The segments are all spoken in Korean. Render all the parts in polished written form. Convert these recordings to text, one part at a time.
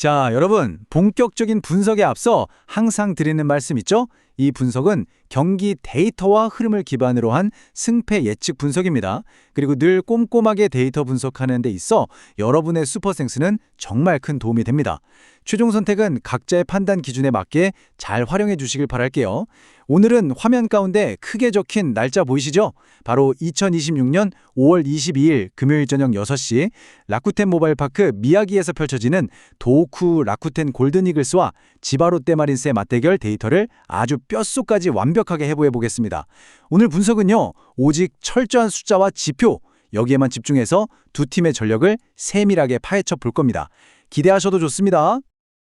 자, 여러분, 본격적인 분석에 앞서 항상 드리는 말씀 있죠? 이 분석은 경기 데이터와 흐름을 기반으로 한 승패 예측 분석입니다. 그리고 늘 꼼꼼하게 데이터 분석하는 데 있어 여러분의 슈퍼센스는 정말 큰 도움이 됩니다. 최종 선택은 각자의 판단 기준에 맞게 잘 활용해 주시길 바랄게요. 오늘은 화면 가운데 크게 적힌 날짜 보이시죠? 바로 2026년 5월 22일 금요일 저녁 6시 라쿠텐 모바일파크 미야기에서 펼쳐지는 도쿠 라쿠텐 골든이글스와 지바 롯데마린스의 맞대결 데이터를 아주 뼛속까지 완벽하게 해부해 보겠습니다. 오늘 분석은요, 오직 철저한 숫자와 지표, 여기에만 집중해서 두 팀의 전력을 세밀하게 파헤쳐 볼 겁니다. 기대하셔도 좋습니다.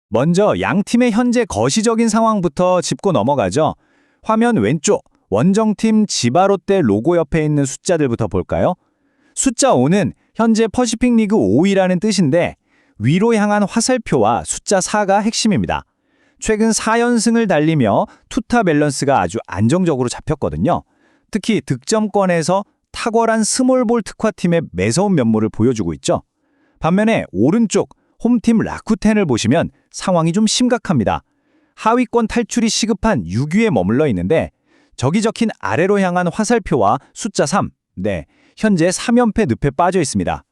먼저 양 팀의 현재 거시적인 상황부터 짚고 넘어가죠. 화면 왼쪽 원정팀 지바롯데 로고 옆에 있는 숫자들부터 볼까요? 숫자 5는 현재 퍼시픽 리그 5위라는 뜻인데 위로 향한 화살표와 숫자 4가 핵심입니다. 최근 4연승을 달리며 투타 밸런스가 아주 안정적으로 잡혔거든요. 특히 득점권에서 탁월한 스몰볼 특화팀의 매서운 면모를 보여주고 있죠. 반면에 오른쪽 홈팀 라쿠텐을 보시면 상황이 좀 심각합니다. 하위권 탈출이 시급한 6위에 머물러 있는데 저기 적힌 아래로 향한 화살표와 숫자 3, 현재 3연패 늪에 빠져 있습니다.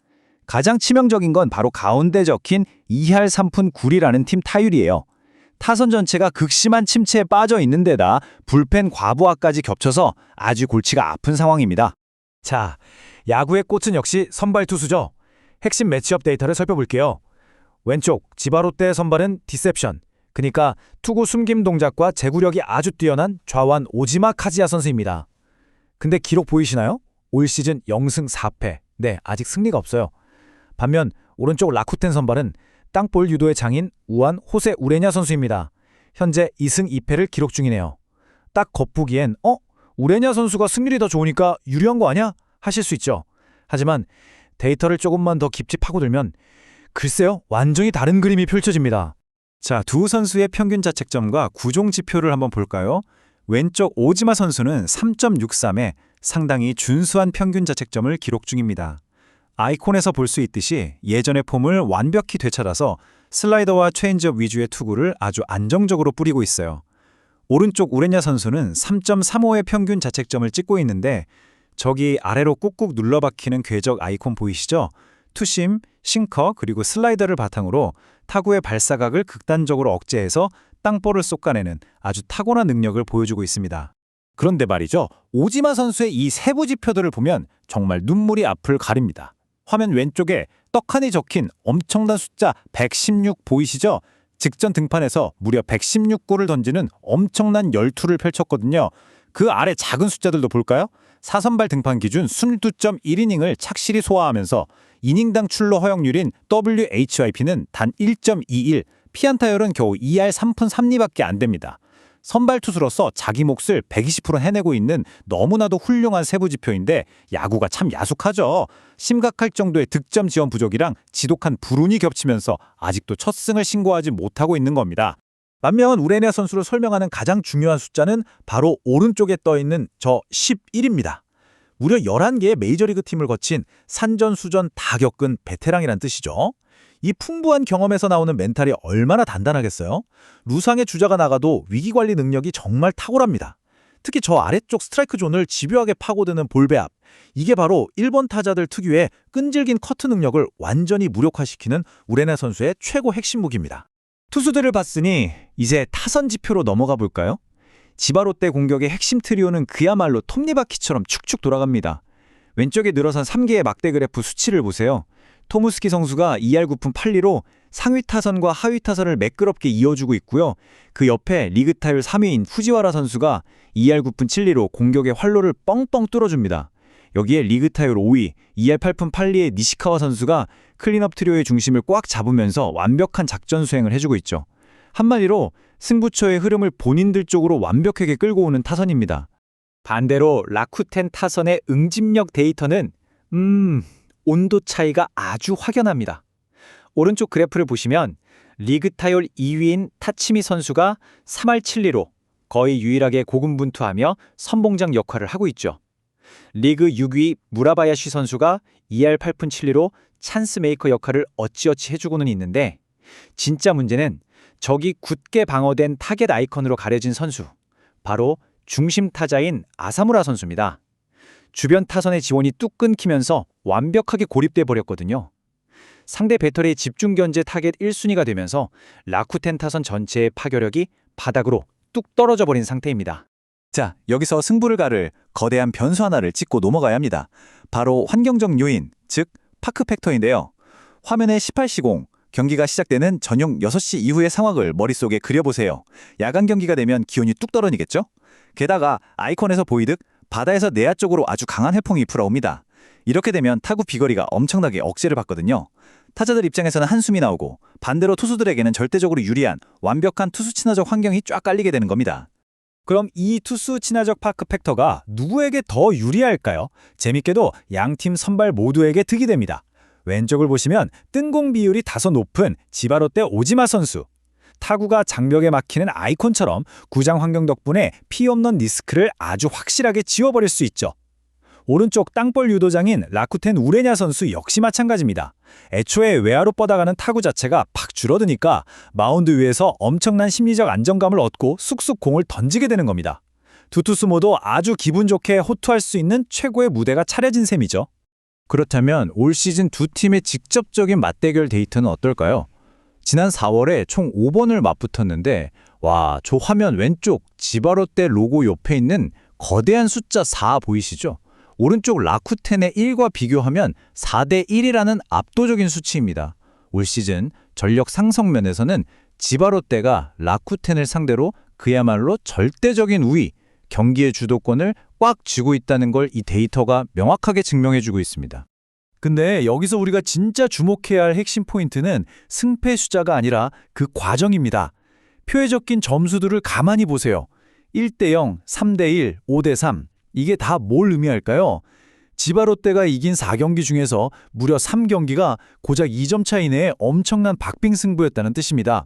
가장 치명적인 건 바로 가운데 적힌 2할 3푼 9리라는 팀 타율이에요. 타선 전체가 극심한 침체에 빠져 있는 데다 불펜 과부하까지 겹쳐서 아주 골치가 아픈 상황입니다. 자, 야구의 꽃은 역시 선발 투수죠. 핵심 매치업 데이터를 살펴볼게요. 왼쪽 지바롯데 선발은 디셉션, 그러니까 투구 숨김 동작과 제구력이 아주 뛰어난 좌완 오지마 카지야 선수입니다. 근데 기록 보이시나요? 올 시즌 0승 4패. 아직 승리가 없어요. 반면 오른쪽 라쿠텐 선발은 땅볼 유도의 장인 우한 호세 우레냐 선수입니다. 현재 2승 2패를 기록 중이네요. 딱 겉보기엔 우레냐 선수가 승률이 더 좋으니까 유리한 거 아니야? 하실 수 있죠. 하지만 데이터를 조금만 더 깊이 파고들면 글쎄요, 완전히 다른 그림이 펼쳐집니다. 자, 두 선수의 평균 자책점과 구종 지표를 한번 볼까요? 왼쪽 오지마 선수는 3.63에 상당히 준수한 평균 자책점을 기록 중입니다. 아이콘에서 볼 수 있듯이 예전의 폼을 완벽히 되찾아서 슬라이더와 체인지업 위주의 투구를 아주 안정적으로 뿌리고 있어요. 오른쪽 우레냐 선수는 3.35의 평균 자책점을 찍고 있는데 저기 아래로 꾹꾹 눌러박히는 궤적 아이콘 보이시죠? 투심, 싱커, 그리고 슬라이더를 바탕으로 타구의 발사각을 극단적으로 억제해서 땅볼을 쏙가내는 아주 타고난 능력을 보여주고 있습니다. 그런데 말이죠. 오지마 선수의 이 세부 지표들을 보면 정말 눈물이 앞을 가립니다. 화면 왼쪽에 떡하니 적힌 엄청난 숫자 116 보이시죠? 직전 등판에서 무려 116골을 던지는 엄청난 열투를 펼쳤거든요. 그 아래 작은 숫자들도 볼까요? 4선발 등판 기준 22.1이닝을 착실히 소화하면서 이닝당 출루 허용률인 WHYP는 단 1.21, 피안타율은 겨우 2할 3푼 3리밖에 안 됩니다. 선발 투수로서 자기 몫을 120% 해내고 있는 너무나도 훌륭한 세부 지표인데 야구가 참 야속하죠. 심각할 정도의 득점 지원 부족이랑 지독한 불운이 겹치면서 아직도 첫 승을 신고하지 못하고 있는 겁니다. 반면 우레냐 선수를 설명하는 가장 중요한 숫자는 바로 오른쪽에 떠있는 저 11입니다. 무려 11개의 메이저리그 팀을 거친 산전수전 다 겪은 베테랑이란 뜻이죠. 이 풍부한 경험에서 나오는 멘탈이 얼마나 단단하겠어요? 루상의 주자가 나가도 위기관리 능력이 정말 탁월합니다. 특히 저 아래쪽 스트라이크 존을 집요하게 파고드는 볼배합. 이게 바로 1번 타자들 특유의 끈질긴 커트 능력을 완전히 무력화시키는 우레냐 선수의 최고 핵심 무기입니다. 투수들을 봤으니 이제 타선 지표로 넘어가 볼까요? 지바롯데 공격의 핵심 트리오는 그야말로 톱니바퀴처럼 축축 돌아갑니다. 왼쪽에 늘어선 3개의 막대 그래프 수치를 보세요. 토무스키 선수가 2할 9푼 8리로 상위 타선과 하위 타선을 매끄럽게 이어주고 있고요. 그 옆에 리그 타율 3위인 후지와라 선수가 2할 9푼 7리로 공격의 활로를 뻥뻥 뚫어줍니다. 여기에 리그 타율 5위, 2할 8푼 8리의 니시카와 선수가 클린업 트리오의 중심을 꽉 잡으면서 완벽한 작전 수행을 해주고 있죠. 한마디로 승부처의 흐름을 본인들 쪽으로 완벽하게 끌고 오는 타선입니다. 반대로 라쿠텐 타선의 응집력 데이터는 온도 차이가 아주 확연합니다. 오른쪽 그래프를 보시면 리그 타율 2위인 타치미 선수가 3할 7리로 거의 유일하게 고군분투하며 선봉장 역할을 하고 있죠. 리그 6위 무라바야시 선수가 2할 8푼 7리로 찬스 메이커 역할을 어찌어찌 해주고는 있는데 진짜 문제는 저기 굳게 방어된 타겟 아이콘으로 가려진 선수, 바로 중심 타자인 아사무라 선수입니다. 주변 타선의 지원이 뚝 끊기면서 완벽하게 고립돼 버렸거든요. 상대 배터리의 집중 견제 타겟 1순위가 되면서 라쿠텐 타선 전체의 파괴력이 바닥으로 뚝 떨어져 버린 상태입니다. 자, 여기서 승부를 가를 거대한 변수 하나를 짚고 넘어가야 합니다. 바로 환경적 요인, 즉 파크 팩터인데요. 화면에 18시공, 경기가 시작되는 저녁 6시 이후의 상황을 머릿속에 그려보세요. 야간 경기가 되면 기온이 뚝 떨어지겠죠? 게다가 아이콘에서 보이듯 바다에서 내야 쪽으로 아주 강한 해풍이 불어옵니다. 이렇게 되면 타구 비거리가 엄청나게 억제를 받거든요. 타자들 입장에서는 한숨이 나오고 반대로 투수들에게는 절대적으로 유리한 완벽한 투수 친화적 환경이 쫙 깔리게 되는 겁니다. 그럼 이 투수 친화적 파크 팩터가 누구에게 더 유리할까요? 재밌게도 양팀 선발 모두에게 득이 됩니다. 왼쪽을 보시면 뜬공 비율이 다소 높은 지바롯데 오지마 선수. 타구가 장벽에 막히는 아이콘처럼 구장 환경 덕분에 피 없는 리스크를 아주 확실하게 지워버릴 수 있죠. 오른쪽 땅볼 유도장인 라쿠텐 우레냐 선수 역시 마찬가지입니다. 애초에 외야로 뻗어가는 타구 자체가 팍 줄어드니까 마운드 위에서 엄청난 심리적 안정감을 얻고 쑥쑥 공을 던지게 되는 겁니다. 두 투수 모두 아주 기분 좋게 호투할 수 있는 최고의 무대가 차려진 셈이죠. 그렇다면 올 시즌 두 팀의 직접적인 맞대결 데이터는 어떨까요? 지난 4월에 총 5번을 맞붙었는데 와, 저 화면 왼쪽 지바롯데 로고 옆에 있는 거대한 숫자 4 보이시죠? 오른쪽 라쿠텐의 1과 비교하면 4대 1이라는 압도적인 수치입니다. 올 시즌 전력 상성 면에서는 지바롯데가 라쿠텐을 상대로 그야말로 절대적인 우위, 경기의 주도권을 꽉 쥐고 있다는 걸 이 데이터가 명확하게 증명해주고 있습니다. 근데 여기서 우리가 진짜 주목해야 할 핵심 포인트는 승패 숫자가 아니라 그 과정입니다. 표에 적힌 점수들을 가만히 보세요. 1대0, 3대1, 5대3. 이게 다 뭘 의미할까요? 지바롯데가 이긴 4경기 중에서 무려 3경기가 고작 2점 차이 내의 엄청난 박빙 승부였다는 뜻입니다.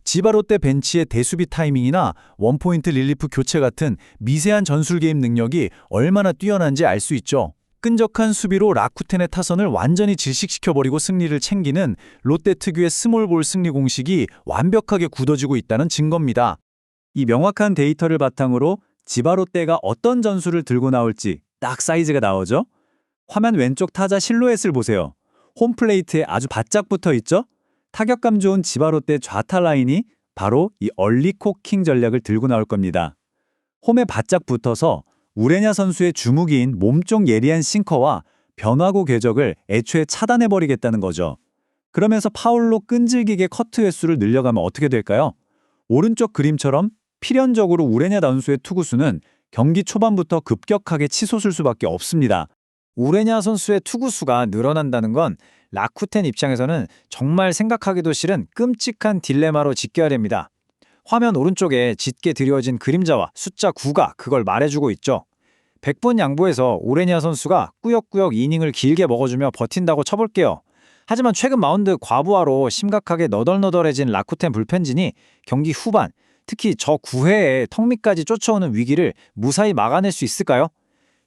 지바롯데 벤치의 대수비 타이밍이나 원포인트 릴리프 교체 같은 미세한 전술 개입 능력이 얼마나 뛰어난지 알 수 있죠. 끈적한 수비로 라쿠텐의 타선을 완전히 질식시켜버리고 승리를 챙기는 롯데 특유의 스몰볼 승리 공식이 완벽하게 굳어지고 있다는 증거입니다. 이 명확한 데이터를 바탕으로 지바롯데가 어떤 전술을 들고 나올지 딱 사이즈가 나오죠? 화면 왼쪽 타자 실루엣을 보세요. 홈플레이트에 아주 바짝 붙어 있죠? 타격감 좋은 지바롯데 좌타 라인이 바로 이 얼리 코킹 전략을 들고 나올 겁니다. 홈에 바짝 붙어서 우레냐 선수의 주무기인 몸쪽 예리한 싱커와 변화구 궤적을 애초에 차단해버리겠다는 거죠. 그러면서 파울로 끈질기게 커트 횟수를 늘려가면 어떻게 될까요? 오른쪽 그림처럼 필연적으로 우레냐 선수의 투구수는 경기 초반부터 급격하게 치솟을 수밖에 없습니다. 우레냐 선수의 투구수가 늘어난다는 건 라쿠텐 입장에서는 정말 생각하기도 싫은 끔찍한 딜레마로 지켜야 됩니다. 화면 오른쪽에 짙게 드리워진 그림자와 숫자 9가 그걸 말해주고 있죠. 100번 양보해서 우레냐 선수가 꾸역꾸역 이닝을 길게 먹어주며 버틴다고 쳐볼게요. 하지만 최근 마운드 과부하로 심각하게 너덜너덜해진 라쿠텐 불펜진이 경기 후반, 특히 저 9회에 턱 밑까지 쫓아오는 위기를 무사히 막아낼 수 있을까요?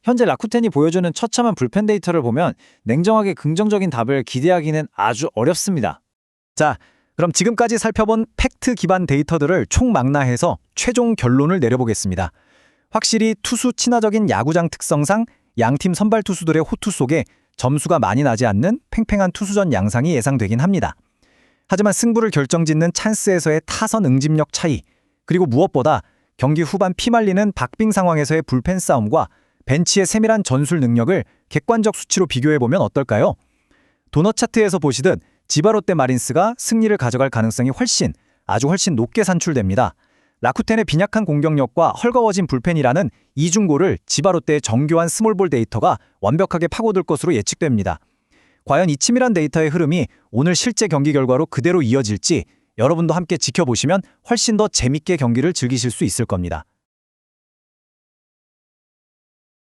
현재 라쿠텐이 보여주는 처참한 불펜 데이터를 보면 냉정하게 긍정적인 답을 기대하기는 아주 어렵습니다. 자, 그럼 지금까지 살펴본 팩트 기반 데이터들을 총망라해서 최종 결론을 내려보겠습니다. 확실히 투수 친화적인 야구장 특성상 양팀 선발 투수들의 호투 속에 점수가 많이 나지 않는 팽팽한 투수전 양상이 예상되긴 합니다. 하지만 승부를 결정짓는 찬스에서의 타선 응집력 차이, 그리고 무엇보다 경기 후반 피말리는 박빙 상황에서의 불펜 싸움과 벤치의 세밀한 전술 능력을 객관적 수치로 비교해보면 어떨까요? 도넛 차트에서 보시듯 지바롯데 마린스가 승리를 가져갈 가능성이 훨씬 높게 산출됩니다. 라쿠텐의 빈약한 공격력과 헐거워진 불펜이라는 이중고를 지바롯데의 정교한 스몰볼 데이터가 완벽하게 파고들 것으로 예측됩니다. 과연 이 치밀한 데이터의 흐름이 오늘 실제 경기 결과로 그대로 이어질지 여러분도 함께 지켜보시면 훨씬 더 재밌게 경기를 즐기실 수 있을 겁니다.